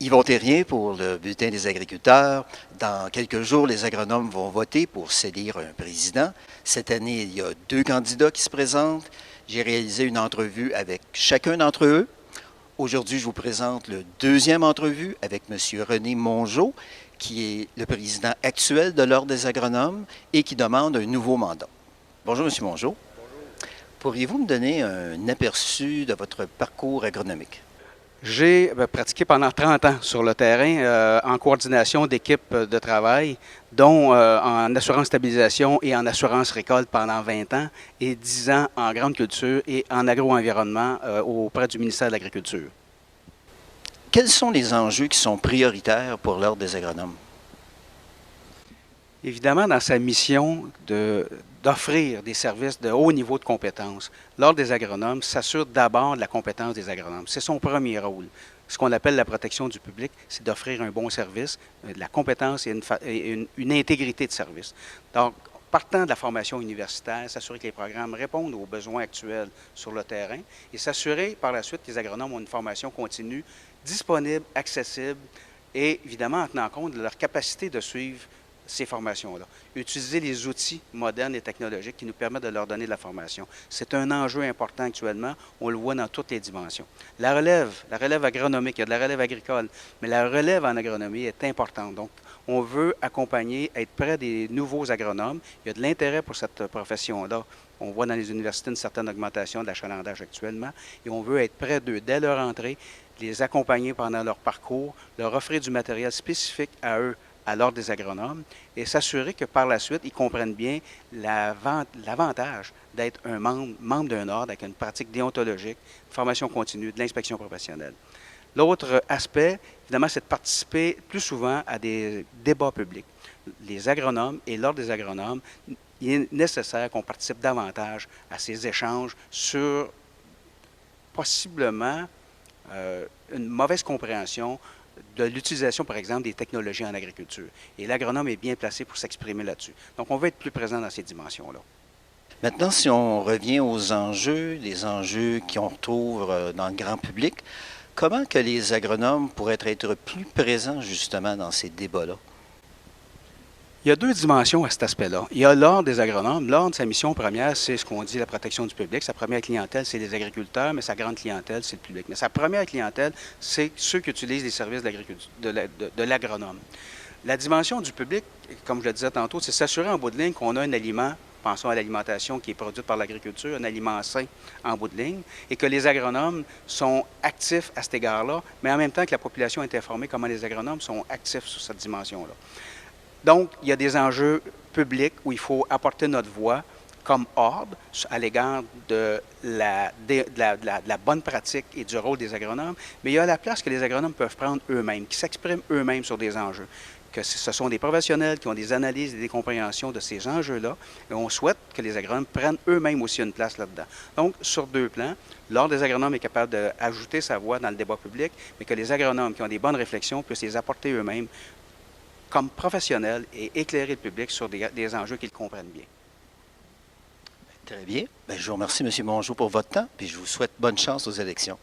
Yvon Terrien pour le Bulletin des agriculteurs. Dans quelques jours, les agronomes vont voter pour s'élire un président. Cette année, il y a 2 candidats qui se présentent. J'ai réalisé une entrevue avec chacun d'entre eux. Aujourd'hui, je vous présente le 2e entrevue avec M. René Mongeau, qui est le président actuel de l'Ordre des agronomes et qui demande un nouveau mandat. Bonjour, M. Mongeau. Pourriez-vous me donner un aperçu de votre parcours agronomique? J'ai pratiqué pendant 30 ans sur le terrain en coordination d'équipes de travail, dont en assurance stabilisation et en assurance récolte pendant 20 ans et 10 ans en grande culture et en agro-environnement auprès du ministère de l'Agriculture. Quels sont les enjeux qui sont prioritaires pour l'Ordre des agronomes? Évidemment, dans sa mission d'offrir des services de haut niveau de compétence, l'Ordre des agronomes s'assure d'abord de la compétence des agronomes. C'est son premier rôle. Ce qu'on appelle la protection du public, c'est d'offrir un bon service, de la compétence et une intégrité de service. Donc, partant de la formation universitaire, s'assurer que les programmes répondent aux besoins actuels sur le terrain et s'assurer par la suite que les agronomes ont une formation continue, disponible, accessible et évidemment en tenant compte de leur capacité de suivre ces formations-là. Utiliser les outils modernes et technologiques qui nous permettent de leur donner de la formation. C'est un enjeu important actuellement. On le voit dans toutes les dimensions. La relève agronomique, il y a de la relève agricole, mais la relève en agronomie est importante. Donc, on veut accompagner, être près des nouveaux agronomes. Il y a de l'intérêt pour cette profession-là. On voit dans les universités une certaine augmentation de l'achalandage actuellement et on veut être près d'eux dès leur entrée, les accompagner pendant leur parcours, leur offrir du matériel spécifique à eux, à l'Ordre des agronomes et s'assurer que par la suite, ils comprennent bien l'avantage d'être un membre d'un ordre avec une pratique déontologique, une formation continue, de l'inspection professionnelle. L'autre aspect, évidemment, c'est de participer plus souvent à des débats publics. Les agronomes et l'Ordre des agronomes, il est nécessaire qu'on participe davantage à ces échanges sur possiblement une mauvaise compréhension de l'utilisation, par exemple, des technologies en agriculture. Et l'agronome est bien placé pour s'exprimer là-dessus. Donc, on veut être plus présent dans ces dimensions-là. Maintenant, si on revient aux enjeux, les enjeux qu'on retrouve dans le grand public, comment que les agronomes pourraient être plus présents justement dans ces débats-là? Il y a 2 dimensions à cet aspect-là. Il y a l'Ordre des agronomes. L'Ordre, sa mission première, c'est ce qu'on dit la protection du public. Sa première clientèle, c'est les agriculteurs, mais sa grande clientèle, c'est le public. Mais sa première clientèle, c'est ceux qui utilisent les services de l'agronome. La dimension du public, comme je le disais tantôt, c'est s'assurer en bout de ligne qu'on a un aliment, pensons à l'alimentation qui est produite par l'agriculture, un aliment sain en bout de ligne, et que les agronomes sont actifs à cet égard-là, mais en même temps que la population est informée comment les agronomes sont actifs sur cette dimension-là. Donc, il y a des enjeux publics où il faut apporter notre voix comme ordre à l'égard de la bonne pratique et du rôle des agronomes, mais il y a la place que les agronomes peuvent prendre eux-mêmes, qui s'expriment eux-mêmes sur des enjeux. Que ce sont des professionnels qui ont des analyses et des compréhensions de ces enjeux-là, et on souhaite que les agronomes prennent eux-mêmes aussi une place là-dedans. Donc, sur 2 plans, l'Ordre des agronomes est capable d'ajouter sa voix dans le débat public, mais que les agronomes qui ont des bonnes réflexions puissent les apporter eux-mêmes comme professionnels et éclairer le public sur des enjeux qu'ils comprennent bien. Très bien. Bien, je vous remercie, M. Mongeau, pour votre temps, puis je vous souhaite bonne chance aux élections.